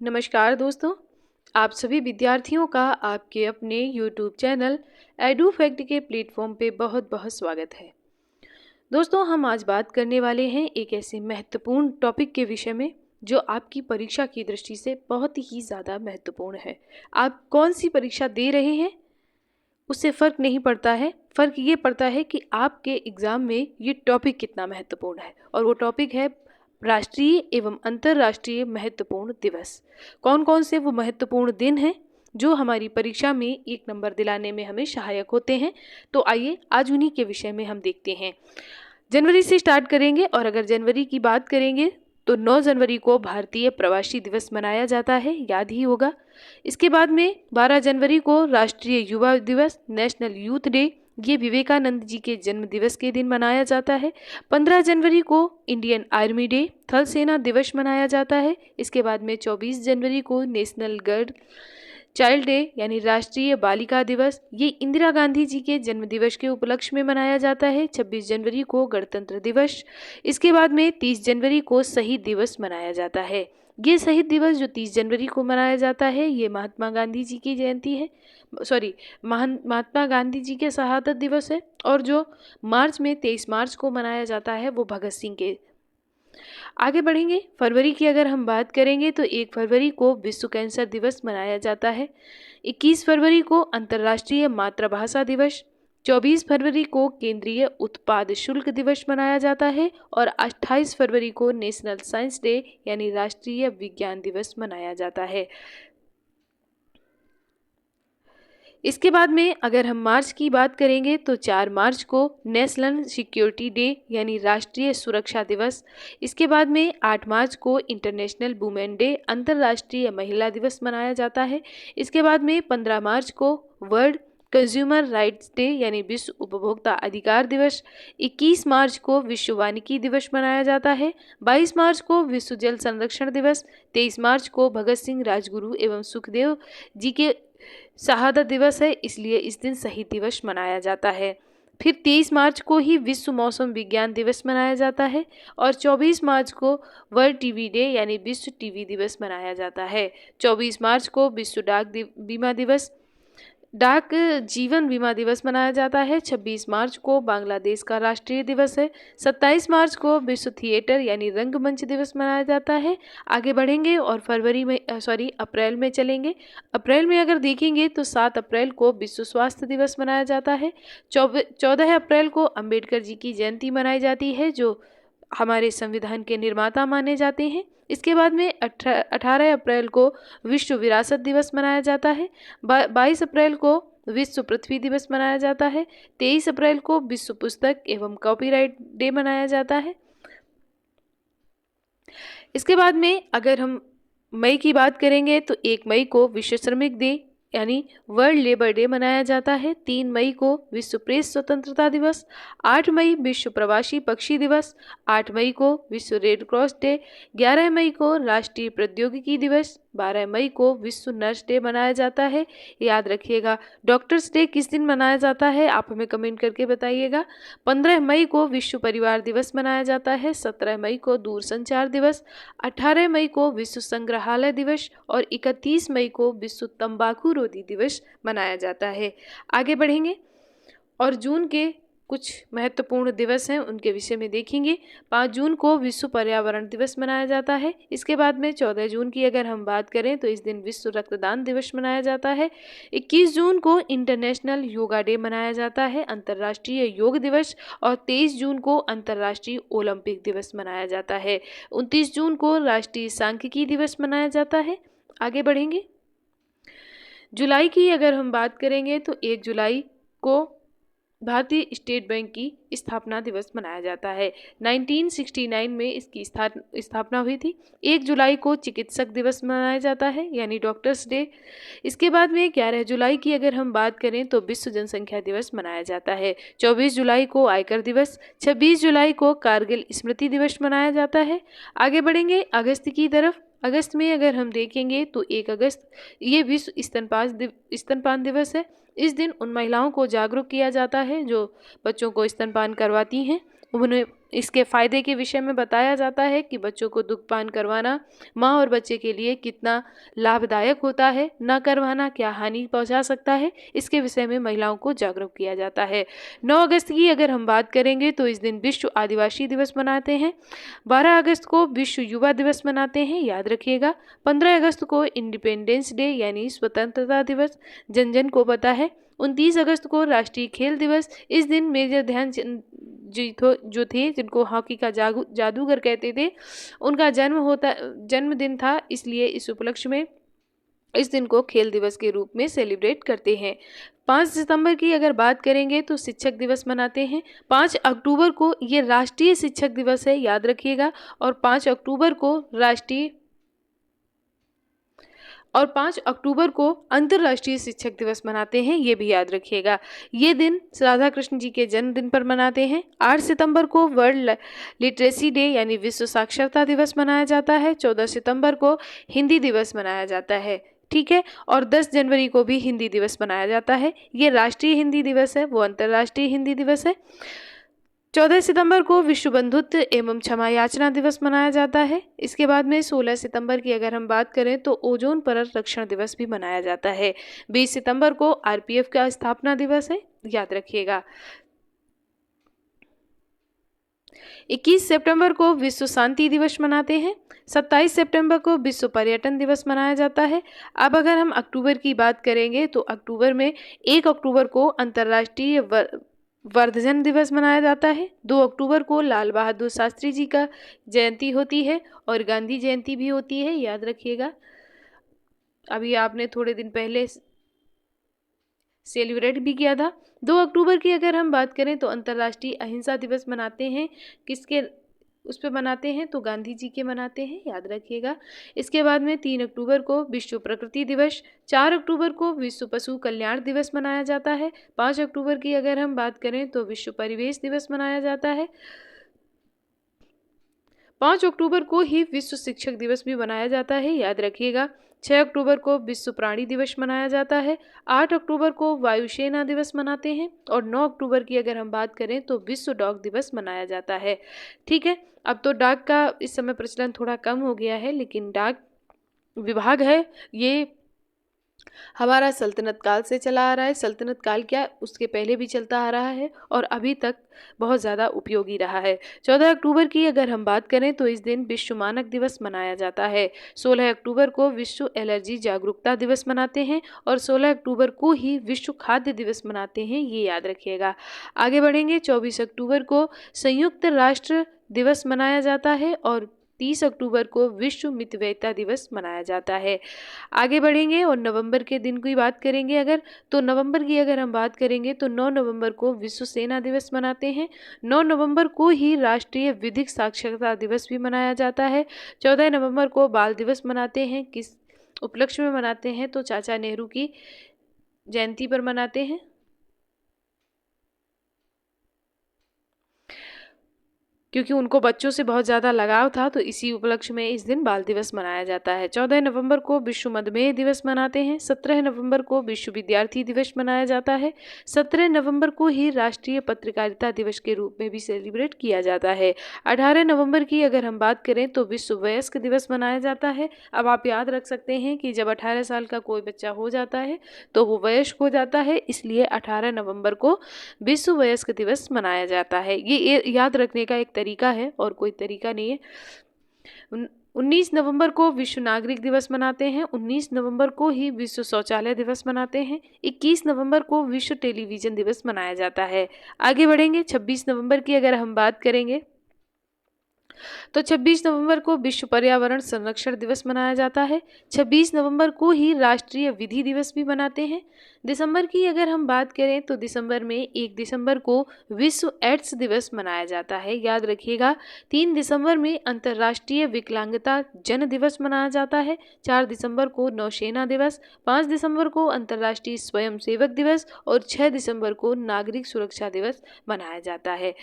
नमस्कार दोस्तों, आप सभी विद्यार्थियों का आपके अपने YouTube चैनल एडू फैक्ट के प्लेटफॉर्म पे बहुत बहुत स्वागत है। दोस्तों, हम आज बात करने वाले हैं एक ऐसे महत्वपूर्ण टॉपिक के विषय में जो आपकी परीक्षा की दृष्टि से बहुत ही ज़्यादा महत्वपूर्ण है। आप कौन सी परीक्षा दे रहे हैं उससे फ़र्क नहीं पड़ता है, फ़र्क ये पड़ता है कि आपके एग्ज़ाम में ये टॉपिक कितना महत्वपूर्ण है। और वो टॉपिक है राष्ट्रीय एवं अंतर्राष्ट्रीय महत्वपूर्ण दिवस। कौन कौन से वो महत्वपूर्ण दिन हैं जो हमारी परीक्षा में एक नंबर दिलाने में हमें सहायक होते हैं। तो आइए आज उन्हीं के विषय में हम देखते हैं। जनवरी से स्टार्ट करेंगे और अगर जनवरी की बात करेंगे तो 9 जनवरी को भारतीय प्रवासी दिवस मनाया जाता है, याद ही होगा। इसके बाद में 12 जनवरी को राष्ट्रीय युवा दिवस, नेशनल यूथ डे, ये विवेकानंद जी के जन्म दिवस के दिन मनाया जाता है। 15 जनवरी को इंडियन आर्मी डे, थल सेना दिवस मनाया जाता है। इसके बाद में 24 जनवरी को नेशनल गर्ल चाइल्ड डे यानी राष्ट्रीय बालिका दिवस, ये इंदिरा गांधी जी के जन्म दिवस के उपलक्ष्य में मनाया जाता है। 26 जनवरी को गणतंत्र दिवस। इसके बाद में 30 जनवरी को शहीद दिवस मनाया जाता है। ये शहीद दिवस जो 30 जनवरी को मनाया जाता है ये महात्मा गांधी जी की जयंती है, महात्मा गांधी जी के शहादत दिवस है। और जो मार्च में 23 मार्च को मनाया जाता है वो भगत सिंह के। आगे बढ़ेंगे। फरवरी की अगर हम बात करेंगे तो 1 फरवरी को विश्व कैंसर दिवस मनाया जाता है। 21 फरवरी को अंतर्राष्ट्रीय मातृभाषा दिवस। 24 फरवरी को केंद्रीय उत्पाद शुल्क दिवस मनाया जाता है और 28 फरवरी को नेशनल साइंस डे यानी राष्ट्रीय विज्ञान दिवस मनाया जाता है। इसके बाद में अगर हम मार्च की बात करेंगे तो 4 मार्च को नेशनल सिक्योरिटी डे यानी राष्ट्रीय सुरक्षा दिवस। इसके बाद में 8 मार्च को इंटरनेशनल वुमेन डे, अंतर्राष्ट्रीय महिला दिवस मनाया जाता है। इसके बाद में 15 मार्च को वर्ल्ड कंज्यूमर राइट्स डे यानी विश्व उपभोक्ता अधिकार दिवस। 21 मार्च को विश्व वानिकी दिवस मनाया जाता है। 22 मार्च को विश्व जल संरक्षण दिवस। 23 मार्च को भगत सिंह, राजगुरु एवं सुखदेव जी के शहादत दिवस है, इसलिए इस दिन शहीद दिवस मनाया जाता है। फिर 23 मार्च को ही विश्व मौसम विज्ञान दिवस मनाया जाता है और 24 मार्च को वर्ल्ड टीवी डे यानी विश्व टीवी दिवस मनाया जाता है। 24 मार्च को विश्व बीमा दिवस, डाक जीवन बीमा दिवस मनाया जाता है। 26 मार्च को बांग्लादेश का राष्ट्रीय दिवस है। 27 मार्च को विश्व थिएटर यानी रंगमंच दिवस मनाया जाता है। आगे बढ़ेंगे और अप्रैल में चलेंगे। अप्रैल में अगर देखेंगे तो 7 अप्रैल को विश्व स्वास्थ्य दिवस मनाया जाता है। 14 अप्रैल को अंबेडकर जी की जयंती मनाई जाती है जो हमारे संविधान के निर्माता माने जाते हैं। इसके बाद में 18 अप्रैल को विश्व विरासत दिवस मनाया जाता है। 22 अप्रैल को विश्व पृथ्वी दिवस मनाया जाता है। 23 अप्रैल को विश्व पुस्तक एवं कॉपीराइट डे मनाया जाता है। इसके बाद में अगर हम मई की बात करेंगे तो 1 मई को विश्व श्रमिक डे यानी वर्ल्ड लेबर डे मनाया जाता है। 3 मई को विश्व प्रेस स्वतंत्रता दिवस। 8 मई विश्व प्रवासी पक्षी दिवस। 8 मई को विश्व रेड क्रॉस डे। 11 मई को राष्ट्रीय प्रौद्योगिकी दिवस। 12 मई को विश्व नर्स डे मनाया जाता है। याद रखिएगा, डॉक्टर्स डे किस दिन मनाया जाता है आप हमें कमेंट करके बताइएगा। 15 मई को विश्व परिवार दिवस मनाया जाता है। 17 मई को दूरसंचार दिवस। 18 मई को विश्व संग्रहालय दिवस और 31 मई को विश्व तंबाकू रोधी दिवस मनाया जाता है। आगे बढ़ेंगे और जून के कुछ महत्वपूर्ण दिवस हैं उनके विषय में देखेंगे। 5 जून को विश्व पर्यावरण दिवस मनाया जाता है। इसके बाद में 14 जून की अगर हम बात करें तो इस दिन विश्व रक्तदान दिवस मनाया जाता है। 21 जून को इंटरनेशनल योगा डे मनाया जाता है, अंतर्राष्ट्रीय योग दिवस। और 23 जून को अंतर्राष्ट्रीय ओलंपिक दिवस मनाया जाता है। 29 जून को राष्ट्रीय सांख्यिकी दिवस मनाया जाता है। आगे बढ़ेंगे। जुलाई की अगर हम बात करेंगे तो 1 जुलाई को भारतीय स्टेट बैंक की स्थापना दिवस मनाया जाता है। 1969 में इसकी स्थापना हुई थी। 1 जुलाई को चिकित्सक दिवस मनाया जाता है यानी डॉक्टर्स डे। इसके बाद में 11 जुलाई की अगर हम बात करें तो विश्व जनसंख्या दिवस मनाया जाता है। 24 जुलाई को आयकर दिवस। 26 जुलाई को कारगिल स्मृति दिवस मनाया जाता है। आगे बढ़ेंगे अगस्त की तरफ। अगस्त में अगर हम देखेंगे तो 1 अगस्त ये विश्व स्तनपान दिवस है। इस दिन उन महिलाओं को जागरूक किया जाता है जो बच्चों को स्तनपान करवाती हैं, उन्हें इसके फ़ायदे के विषय में बताया जाता है कि बच्चों को दुग्धपान करवाना माँ और बच्चे के लिए कितना लाभदायक होता है, न करवाना क्या हानि पहुंचा सकता है, इसके विषय में महिलाओं को जागरूक किया जाता है। 9 अगस्त की अगर हम बात करेंगे तो इस दिन विश्व आदिवासी दिवस मनाते हैं। 12 अगस्त को विश्व युवा दिवस मनाते हैं, याद रखिएगा। 15 अगस्त को इंडिपेंडेंस डे यानी स्वतंत्रता दिवस जन जन को पता है। 29 अगस्त को राष्ट्रीय खेल दिवस। इस दिन मेजर ध्यानचंद जी जो थे, जिनको हॉकी का जादूगर कहते थे, उनका जन्मदिन था, इसलिए इस उपलक्ष्य में इस दिन को खेल दिवस के रूप में सेलिब्रेट करते हैं। 5 सितंबर की अगर बात करेंगे तो शिक्षक दिवस मनाते हैं। 5 अक्टूबर को ये राष्ट्रीय शिक्षक दिवस है, याद रखिएगा। और 5 अक्टूबर को अंतर्राष्ट्रीय शिक्षक दिवस मनाते हैं, ये भी याद रखिएगा। ये दिन राधा कृष्ण जी के जन्मदिन पर मनाते हैं। 8 सितंबर को वर्ल्ड लिटरेसी डे यानी विश्व साक्षरता दिवस मनाया जाता है। 14 सितंबर को हिंदी दिवस मनाया जाता है, ठीक है। और 10 जनवरी को भी हिंदी दिवस मनाया जाता है। ये राष्ट्रीय हिंदी दिवस है, वो अंतर्राष्ट्रीय हिंदी दिवस है। 14 सितंबर को विश्व बंधुत्व एवं क्षमा याचना दिवस मनाया जाता है। इसके बाद में 16 सितंबर की अगर हम बात करें तो ओजोन परत रक्षण दिवस भी मनाया जाता है। 20 सितंबर को आरपीएफ का स्थापना दिवस है, याद रखिएगा। 21 सितंबर को विश्व शांति दिवस मनाते हैं। 27 सितंबर को विश्व पर्यटन दिवस मनाया जाता है। अब अगर हम अक्टूबर की बात करेंगे तो अक्टूबर में 1 अक्टूबर को अंतर्राष्ट्रीय वर्धजन दिवस मनाया जाता है। 2 अक्टूबर को लाल बहादुर शास्त्री जी का जयंती होती है और गांधी जयंती भी होती है, याद रखिएगा। अभी आपने थोड़े दिन पहले सेलिब्रेट भी किया था। 2 अक्टूबर की अगर हम बात करें तो अंतर्राष्ट्रीय अहिंसा दिवस मनाते हैं। किसके उस पे मनाते हैं तो गांधी जी के मनाते हैं, याद रखिएगा। इसके बाद में 3 अक्टूबर को विश्व प्रकृति दिवस। 4 अक्टूबर को विश्व पशु कल्याण दिवस मनाया जाता है। 5 अक्टूबर की अगर हम बात करें तो विश्व परिवेश दिवस मनाया जाता है। 5 अक्टूबर को ही विश्व शिक्षक दिवस भी मनाया जाता है, याद रखिएगा। 6 अक्टूबर को विश्व प्राणी दिवस मनाया जाता है। 8 अक्टूबर को वायुसेना दिवस मनाते हैं। और 9 अक्टूबर की अगर हम बात करें तो विश्व डाक दिवस मनाया जाता है, ठीक है। अब तो डाक का इस समय प्रचलन थोड़ा कम हो गया है, लेकिन डाक विभाग है ये हमारा सल्तनत काल से चला आ रहा है। सल्तनत काल क्या, उसके पहले भी चलता आ रहा है और अभी तक बहुत ज़्यादा उपयोगी रहा है। 14 अक्टूबर की अगर हम बात करें तो इस दिन विश्व मानक दिवस मनाया जाता है। 16 अक्टूबर को विश्व एलर्जी जागरूकता दिवस मनाते हैं और 16 अक्टूबर को ही विश्व खाद्य दिवस मनाते हैं, ये याद रखिएगा। आगे बढ़ेंगे। 24 अक्टूबर को संयुक्त राष्ट्र दिवस मनाया जाता है और 30 अक्टूबर को विश्व मितव्ययिता दिवस मनाया जाता है। आगे बढ़ेंगे और नवंबर के दिन की बात करेंगे अगर, तो नवंबर की अगर हम बात करेंगे तो 9 नवंबर को विश्व सेना दिवस मनाते हैं। 9 नवंबर को ही राष्ट्रीय विधिक साक्षरता दिवस भी मनाया जाता है। 14 नवंबर को बाल दिवस मनाते हैं। किस उपलक्ष्य में मनाते हैं तो चाचा नेहरू की जयंती पर मनाते हैं। क्योंकि उनको बच्चों से बहुत ज़्यादा लगाव था, तो इसी उपलक्ष्य में इस दिन बाल दिवस मनाया जाता है। 14 नवंबर को विश्व मधुमेह दिवस मनाते हैं। 17 नवंबर को विश्व विद्यार्थी दिवस मनाया जाता है। 17 नवंबर को ही राष्ट्रीय पत्रकारिता दिवस के रूप में भी सेलिब्रेट किया जाता है। 18 नवंबर की अगर हम बात करें तो विश्व वयस्क दिवस मनाया जाता है। अब आप याद रख सकते हैं कि जब 18 साल का कोई बच्चा हो जाता है तो वो वयस्क हो जाता है, इसलिए 18 नवंबर को विश्व वयस्क दिवस मनाया जाता है। ये याद रखने का एक तरीका है और कोई तरीका नहीं है। 19 नवंबर को विश्व नागरिक दिवस मनाते हैं। 19 नवंबर को ही विश्व शौचालय दिवस मनाते हैं। 21 नवंबर को विश्व टेलीविजन दिवस मनाया जाता है। आगे बढ़ेंगे। 26 नवंबर की अगर हम बात करेंगे तो 26 नवंबर को विश्व पर्यावरण संरक्षण दिवस मनाया जाता है। 26 नवंबर को ही राष्ट्रीय विधि दिवस भी मनाते हैं। दिसंबर की अगर हम बात करें तो दिसंबर में 1 दिसंबर को विश्व एड्स दिवस मनाया जाता है, याद रखिएगा। 3 दिसंबर में अंतर्राष्ट्रीय विकलांगता जन दिवस मनाया जाता है। 4 दिसंबर को नौसेना दिवस, 5 दिसंबर को अंतर्राष्ट्रीय स्वयंसेवक दिवस और 6 दिसंबर को नागरिक सुरक्षा दिवस मनाया जाता है।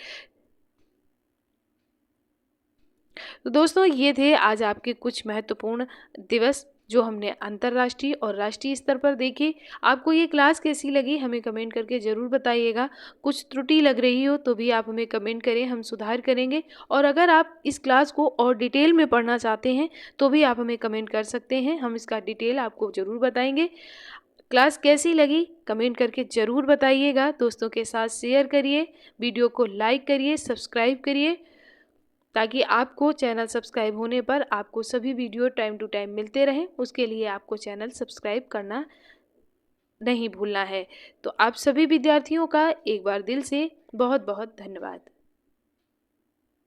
तो दोस्तों, ये थे आज आपके कुछ महत्वपूर्ण दिवस जो हमने अंतर्राष्ट्रीय और राष्ट्रीय स्तर पर देखी। आपको ये क्लास कैसी लगी हमें कमेंट करके ज़रूर बताइएगा। कुछ त्रुटि लग रही हो तो भी आप हमें कमेंट करें, हम सुधार करेंगे। और अगर आप इस क्लास को और डिटेल में पढ़ना चाहते हैं तो भी आप हमें कमेंट कर सकते हैं, हम इसका डिटेल आपको ज़रूर बताएंगे। क्लास कैसी लगी कमेंट करके ज़रूर बताइएगा। दोस्तों के साथ शेयर करिए, वीडियो को लाइक करिए, सब्सक्राइब करिए, ताकि आपको चैनल सब्सक्राइब होने पर आपको सभी वीडियो टाइम टू टाइम मिलते रहें। उसके लिए आपको चैनल सब्सक्राइब करना नहीं भूलना है। तो आप सभी विद्यार्थियों का एक बार दिल से बहुत बहुत धन्यवाद।